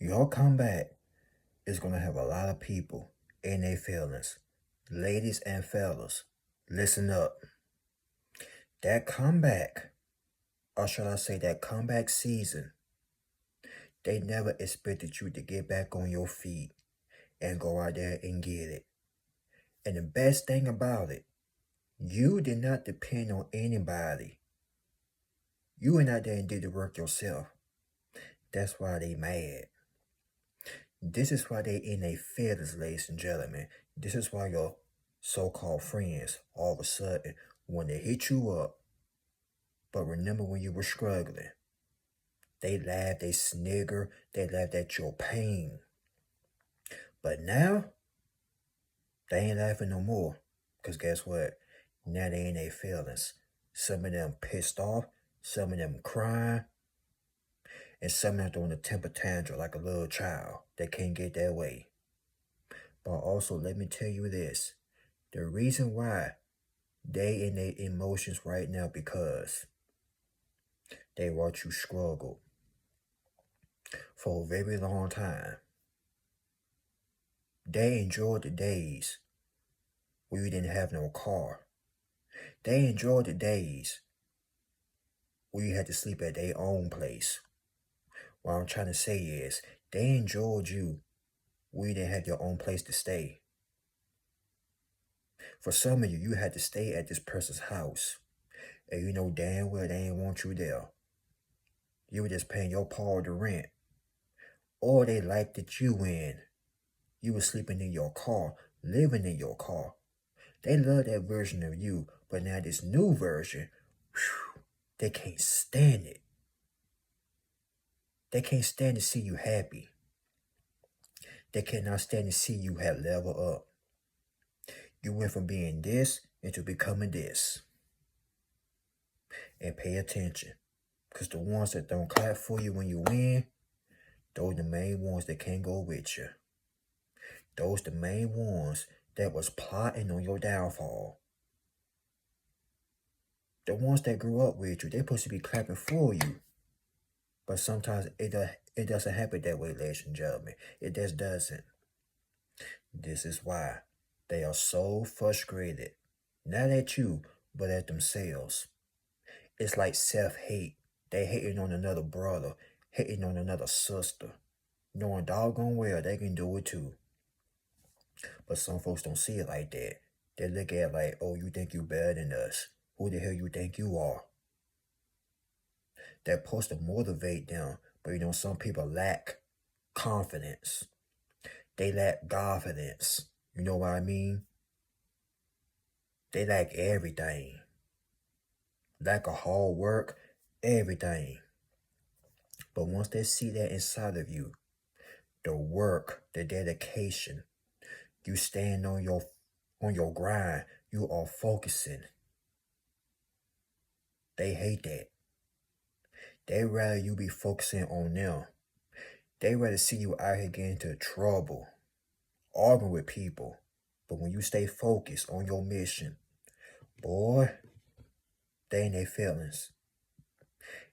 Your comeback is going to have a lot of people in their feelings. Ladies and fellas, listen up. That comeback, or shall I say that comeback season, they never expected you to get back on your feet and go out there and get it. And the best thing about it, you did not depend on anybody. You went out there and did the work yourself. That's why they mad. This is why they in their feelings, ladies and gentlemen. This is why your so-called friends, all of a sudden, when they hit you up, but remember when you were struggling, they laughed, they snigger, they laughed at your pain. But now, they ain't laughing no more. Because guess what? Now they in their feelings. Some of them pissed off, some of them crying, and some of them throwing a temper tantrum like a little child that can't get their way. But also, let me tell you this. The reason why they in their emotions right now because they watch you struggle for a very long time. They enjoyed the days where you didn't have no car. They enjoyed the days where you had to sleep at their own place. What I'm trying to say is, they enjoyed you where you didn't have your own place to stay. For some of you, you had to stay at this person's house. And you know damn well they didn't want you there. You were just paying your part of the rent. Or they liked that you in. You were sleeping in your car, living in your car. They love that version of you, but now this new version, whew, they can't stand it. They can't stand to see you happy. They cannot stand to see you have leveled up. You went from being this into becoming this. And pay attention. Because the ones that don't clap for you when you win, those are the main ones that can't go with you. Those the main ones that was plotting on your downfall. The ones that grew up with you, they're supposed to be clapping for you. But sometimes it doesn't happen that way, ladies and gentlemen. It just doesn't. This is why they are so frustrated. Not at you, but at themselves. It's like self-hate. They hating on another brother, hating on another sister. Knowing doggone well they can do it too. But some folks don't see it like that. They look at it like, oh, you think you better than us. Who the hell you think you are? That's supposed to motivate them. But you know, some people lack confidence. They lack confidence. You know what I mean? They lack everything. Lack of hard work, everything. But once they see that inside of you, the work, the dedication, you stand on your grind, you are focusing. They hate that. They rather you be focusing on them. They rather see you out here getting into trouble, arguing with people. But when you stay focused on your mission, boy, they ain't their feelings.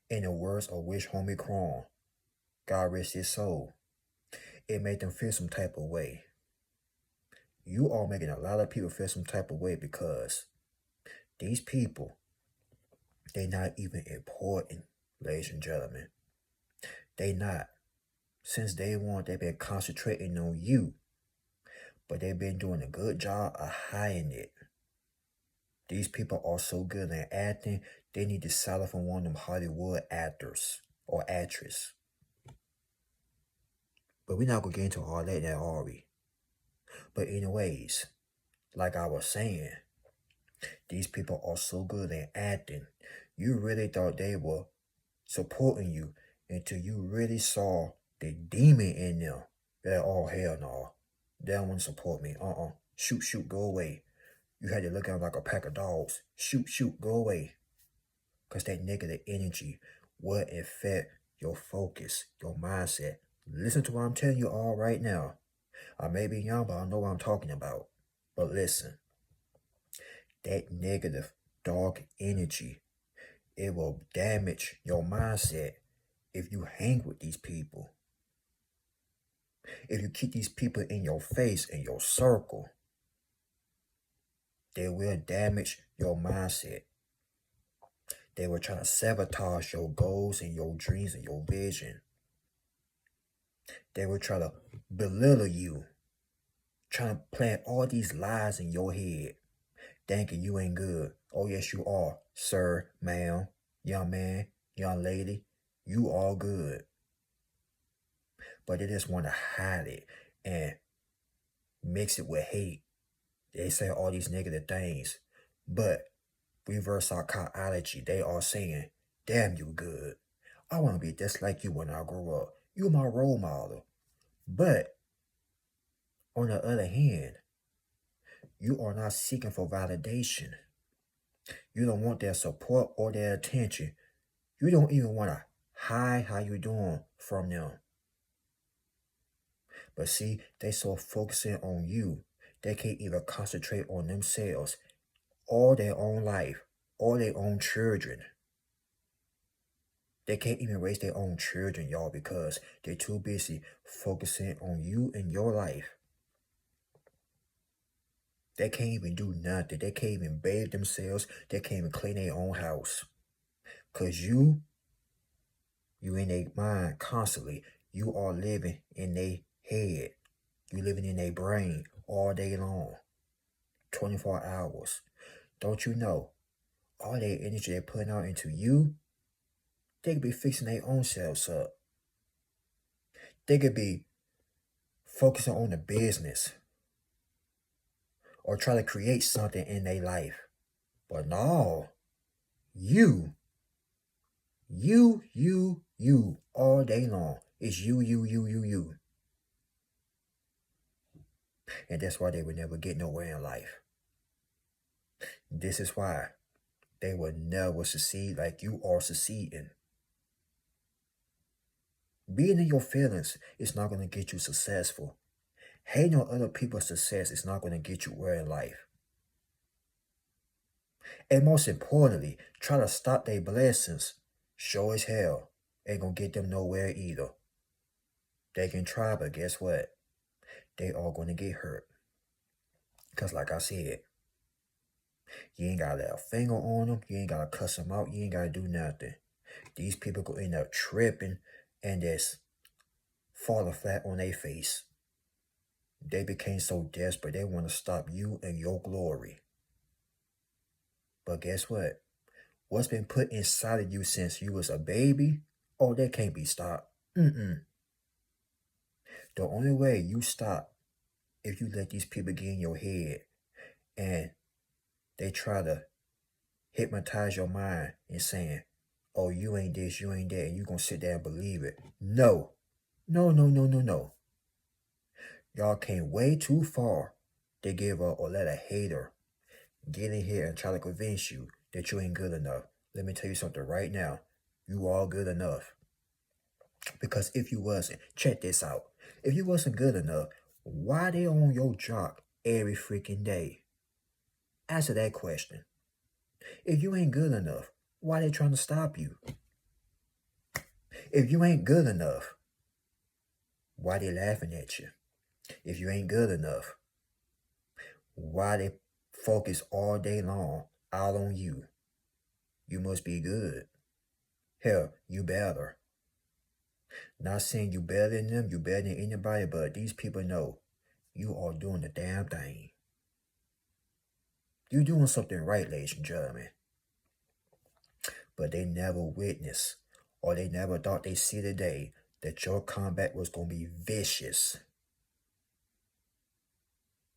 In the words of Wish Homie Cron, God rest his soul, it made them feel some type of way. You are making a lot of people feel some type of way because these people, they're not even important, ladies and gentlemen. They not. Since day one, they've been concentrating on you, but they've been doing a good job of hiding it. These people are so good at acting, they need to settle for one of them Hollywood actors or actress. But we're not going to get into all that now, are we? But anyways, like I was saying, these people are so good at acting. You really thought they were supporting you until you really saw the demon in them. That, oh, hell no. They don't want to support me. Shoot, go away. You had to look at them like a pack of dogs. Shoot, go away. Because that negative energy will affect your focus, your mindset. Listen to what I'm telling you all right now. I may be young, but I know what I'm talking about. But listen, that negative, dark energy, it will damage your mindset if you hang with these people. If you keep these people in your face, in your circle, they will damage your mindset. They will try to sabotage your goals and your dreams and your vision. They will try to belittle you, trying to plant all these lies in your head, thinking you ain't good. Oh, yes, you are, sir, ma'am, young man, young lady. You are good. But they just want to hide it and mix it with hate. They say all these negative things. But reverse psychology, they are saying, damn, you good. I want to be just like you when I grow up. You're my role model. But on the other hand, you are not seeking for validation. You don't want their support or their attention. You don't even want to hide how you doing from them. But see, they so focusing on you, they can't even concentrate on themselves, or their own life, or their own children. They can't even raise their own children, y'all, because they're too busy focusing on you and your life. They can't even do nothing. They can't even bathe themselves. They can't even clean their own house. Because you in their mind constantly. You are living in their head. You living in their brain all day long. 24 hours. Don't you know? All their energy they're putting out into you, they could be fixing their own selves up. They could be focusing on the business or try to create something in their life. But no, you all day long. It's you. And that's why they would never get nowhere in life. This is why they will never succeed like you are succeeding. Being in your feelings is not going to get you successful. Hating on other people's success is not going to get you where in life. And most importantly, try to stop their blessings. Sure as hell ain't going to get them nowhere either. They can try, but guess what? They are going to get hurt. Because like I said, you ain't got to lay a finger on them. You ain't got to cuss them out. You ain't got to do nothing. These people could end up tripping and just falling flat on their face. They became so desperate, they want to stop you and your glory. But guess what? What's been put inside of you since you was a baby, oh, that can't be stopped. The only way you stop if you let these people get in your head and they try to hypnotize your mind and saying, oh, you ain't this, you ain't that, and you gonna sit there and believe it. No. Y'all came way too far to give up or let a hater get in here and try to convince you that you ain't good enough. Let me tell you something right now. You are good enough. Because if you wasn't, check this out. If you wasn't good enough, why they on your jock every freaking day? Answer that question. If you ain't good enough, why they trying to stop you? If you ain't good enough, why they laughing at you? If you ain't good enough, why they focus all day long out on you? You must be good. Hell, you better. Not saying you better than them, you better than anybody, but these people know you are doing the damn thing. You're doing something right, ladies and gentlemen. But they never witnessed, or they never thought they'd see the day that your comeback was going to be vicious.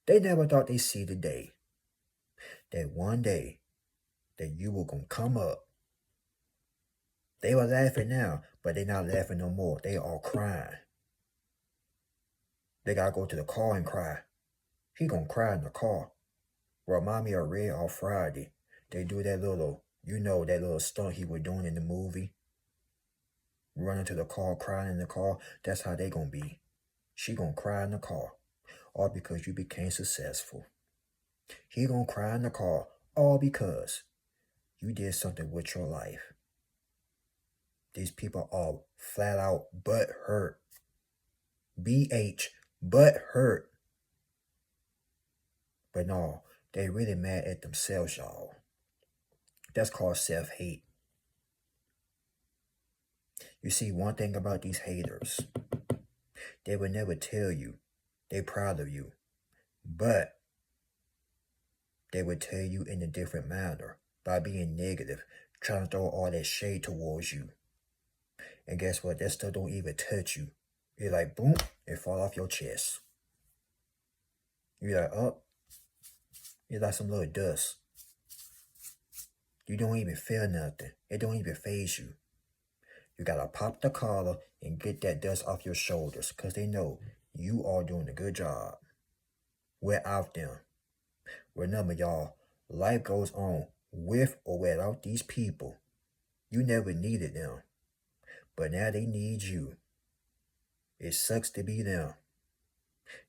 They never thought they'd see the day that one day that you were going to come up. They were laughing now, but they're not laughing no more. They are crying. They got to go to the car and cry. He going to cry in the car. Remind me of Red on Friday. They do that little, that little stunt he was doing in the movie. Running to the car, crying in the car. That's how they going to be. She going to cry in the car. All because you became successful. He going to cry in the car. All because you did something with your life. These people are flat out butt hurt. BH but hurt. But no, they really mad at themselves, y'all. That's called self-hate. You see, one thing about these haters, they will never tell you they proud of you, but they would tell you in a different manner by being negative, trying to throw all that shade towards you. And guess what? That stuff don't even touch you. You're like, boom, it fall off your chest. You're like, oh, you're like some little dust. You don't even feel nothing. It don't even faze you. You gotta pop the collar and get that dust off your shoulders because they know you are doing a good job. Without them. Remember, y'all, life goes on with or without these people. You never needed them, but now they need you. It sucks to be them.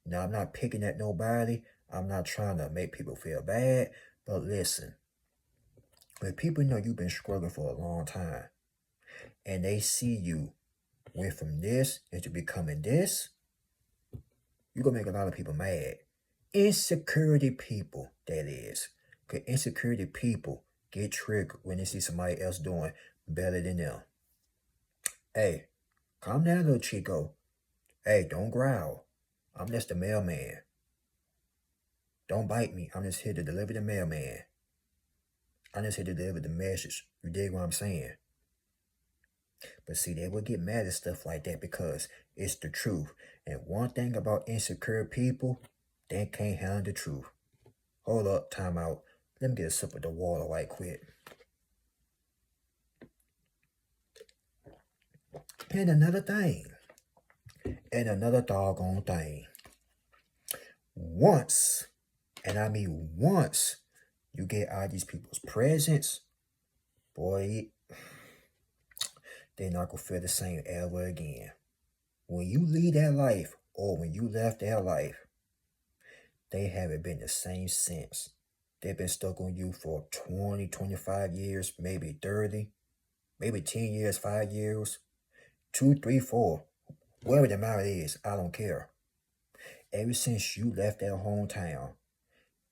Now, I'm not picking at nobody. I'm not trying to make people feel bad, but listen, when people know you've been struggling for a long time and they see you went from this into becoming this, you're going to make a lot of people mad. Insecurity people, that is. Because insecurity people get triggered when they see somebody else doing better than them. Hey, calm down, little Chico. Hey, don't growl. I'm just the mailman. Don't bite me. I'm just here to deliver the mailman. I'm just here to deliver the message. You dig what I'm saying? But see, they will get mad at stuff like that because it's the truth. And one thing about insecure people, they can't handle the truth. Hold up, time out. Let me get a sip of the water right quick. And another thing. And another doggone thing. Once, and I mean once, you get out of these people's presence, boy, they're not going to feel the same ever again. When you leave that life, or when you left that life, they haven't been the same since. They've been stuck on you for 20, 25 years, maybe 30, maybe 10 years, 5 years, 2, 3, 4. Whatever the amount is, I don't care. Ever since you left that hometown,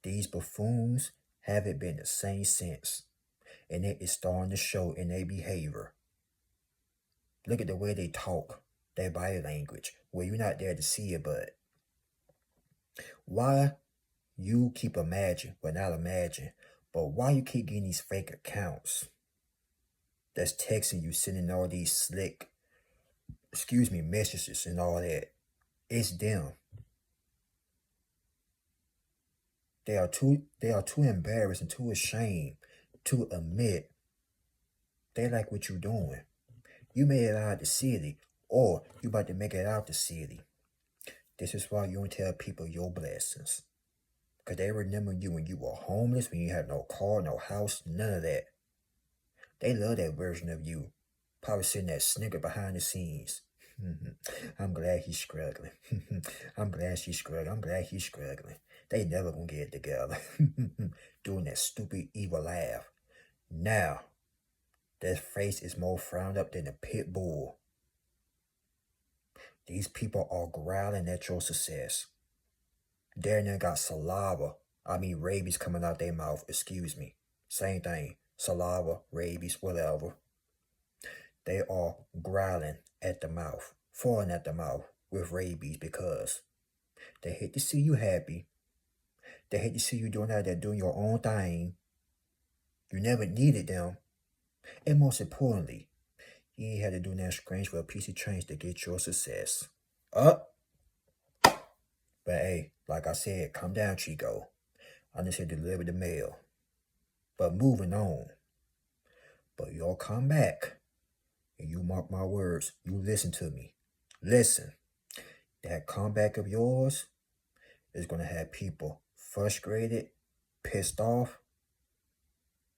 these buffoons haven't been the same since. And it is starting to show in their behavior. Look at the way they talk, their body language. Well, you're not there to see it, but why you keep not imagine, but why you keep getting these fake accounts that's texting you, sending all these slick, messages and all that? It's them. They are too embarrassed and too ashamed to admit they like what you're doing. You made it out of the city, or you about to make it out the city. This is why you don't tell people your blessings. Because they remember you when you were homeless, when you had no car, no house, none of that. They love that version of you. Probably sitting there snicker behind the scenes. I'm glad he's struggling. I'm glad she's struggling. I'm glad he's struggling. They never gonna get it together. Doing that stupid evil laugh. Now, their face is more frowned up than a pit bull. These people are growling at your success. They now got rabies coming out their mouth. Same thing. Saliva, rabies, whatever. They are growling at the mouth, falling at the mouth with rabies because they hate to see you happy. They hate to see you doing out there doing your own thing. You never needed them. And most importantly, you ain't had to do that strange for a piece of change to get your success. Up. But hey, like I said, calm down, Chico. I'm just here to deliver the mail. But moving on. But you'll come back. And you mark my words. You listen to me. Listen. That comeback of yours is going to have people frustrated, pissed off.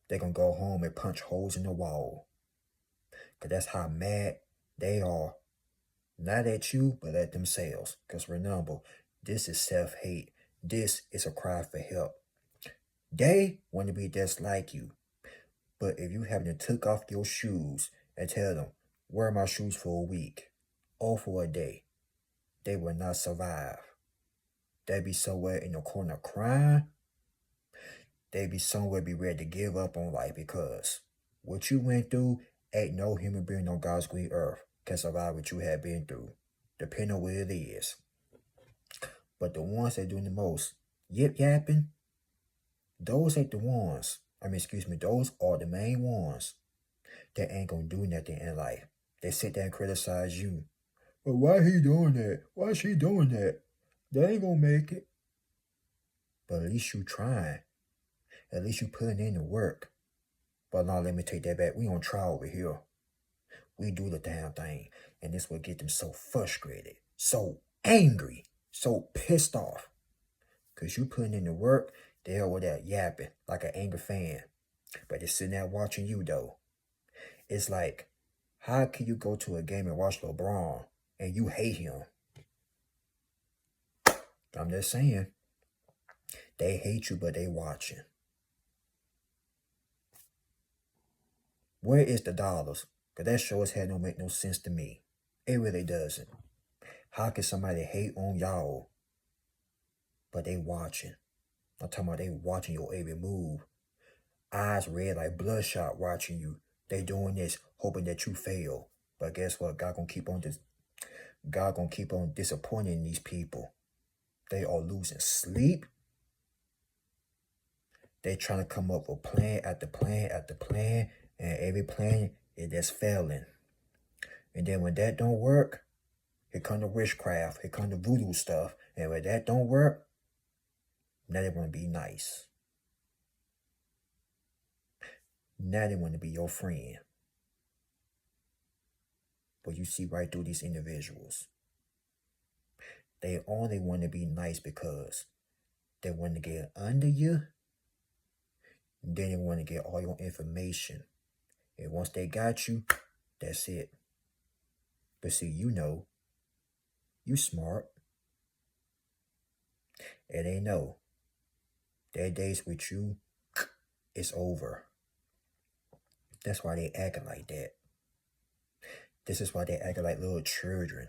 They're going to go home and punch holes in the wall. Because that's how mad they are. Not at you, but at themselves. Because remember, this is self-hate. This is a cry for help. They want to be just like you. But if you haven't took off your shoes and tell them, wear my shoes for a week or for a day, they will not survive. They be somewhere in the corner crying. They be somewhere be ready to give up on life because what you went through, ain't no human being on God's green earth can survive what you have been through, depending on what it is. But the ones that doing the most yip yapping, those ain't the ones. Those are the main ones that ain't gonna do nothing in life. They sit there and criticize you. But why he doing that? Why she doing that? They ain't gonna make it. But at least you trying. At least you putting in the work. But now let me take that back. We on trial over here. We do the damn thing. And this will get them so frustrated, so angry, so pissed off. Because you putting in the work, they over there yapping like an angry fan. But they're sitting there watching you though. It's like, how can you go to a game and watch LeBron and you hate him? I'm just saying. They hate you, but they watching. Where is the dollars? Because that show as hell don't make no sense to me. It really doesn't. How can somebody hate on y'all, but they watching? I'm talking about they watching your every move. Eyes red like bloodshot watching you. They doing this, hoping that you fail. But guess what? God gonna keep on disappointing these people. They are losing sleep. They trying to come up with plan after plan after plan, and every plan is just failing. And then when that don't work, here come the witchcraft, here come the voodoo stuff, and when that don't work, now they want to be nice. Now they want to be your friend. But you see right through these individuals. They only want to be nice because they want to get under you. Then they want to get all your information. And once they got you, that's it. But see, you know, you smart. And they know their days with you is over. That's why they acting like that. This is why they acting like little children.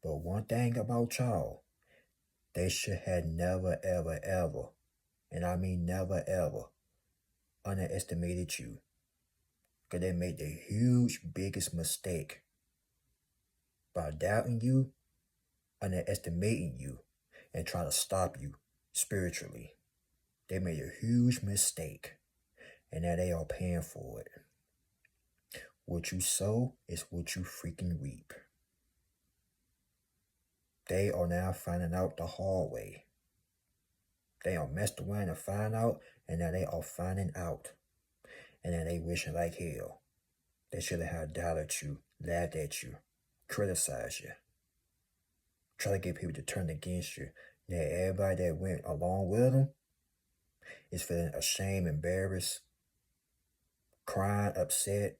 But one thing about y'all, they should have never, ever, ever, and I mean never, ever, underestimated you. Because they made the huge, biggest mistake by doubting you, underestimating you, and trying to stop you spiritually. They made a huge mistake, and now they are paying for it. What you sow is what you freaking reap. They are now finding out the hard way. They are messed around and find out, and now they are finding out. And then they wishing like hell. They should have doubted you, laughed at you, criticized you, try to get people to turn against you. Now everybody that went along with them is feeling ashamed, embarrassed, crying, upset,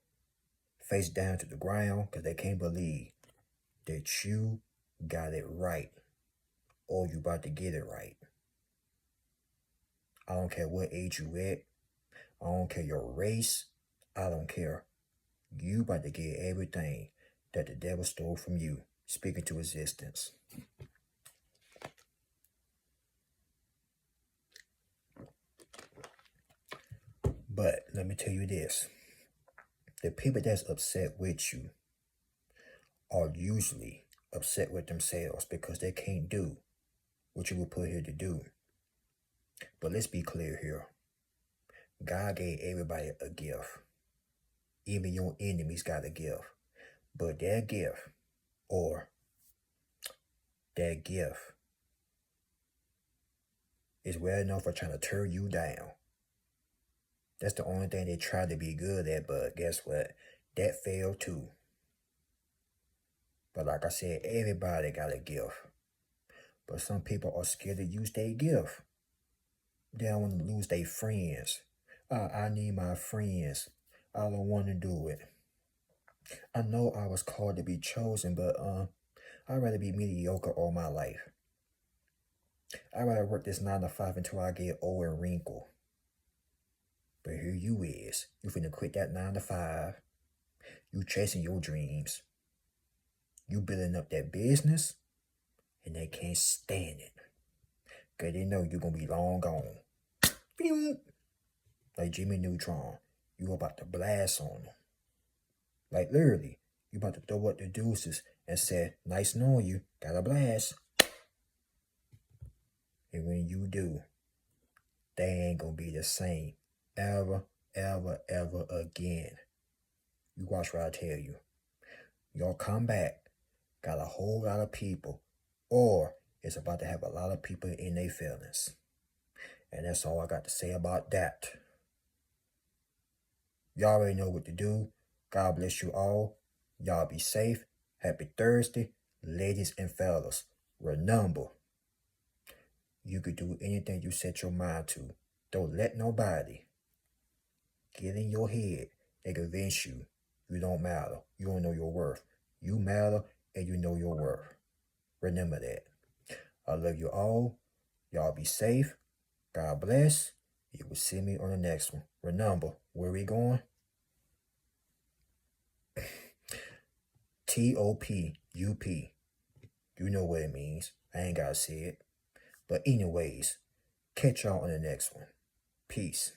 face down to the ground because they can't believe that you got it right or you about to get it right. I don't care what age you at. I don't care your race. I don't care. You about to get everything that the devil stole from you, speaking to existence. But let me tell you this. The people that's upset with you are usually upset with themselves because they can't do what you were put here to do. But let's be clear here. God gave everybody a gift. Even your enemies got a gift. But that gift is well enough for trying to tear you down. That's the only thing they tried to be good at, but guess what? That failed too. But like I said, everybody got a gift. But some people are scared to use their gift. They don't want to lose their friends. I need my friends. I don't want to do it. I know I was called to be chosen, but I'd rather be mediocre all my life. I'd rather work this 9 to 5 until I get old and wrinkled. But here you is. You finna quit that 9 to 5. You chasing your dreams. You building up that business, and they can't stand it. Because they know you're going to be long gone. Pew! Like Jimmy Neutron. You about to blast on them. Like literally, you about to throw up the deuces and say, nice knowing you, got a blast. And when you do, they ain't going to be the same ever, ever, ever again. You watch what I tell you. Y'all come back, got a whole lot of people, or it's about to have a lot of people in their feelings. And that's all I got to say about that. Y'all already know what to do. God bless you all. Y'all be safe. Happy Thursday, ladies and fellas. Remember, you could do anything you set your mind to. Don't let nobody get in your head and convince you you don't matter. You don't know your worth. You matter and you know your worth. Remember that. I love you all. Y'all be safe. God bless. You will see me on the next one. Remember, where we going? TOPUP. You know what it means. I ain't gotta say it. But anyways, catch y'all on the next one. Peace.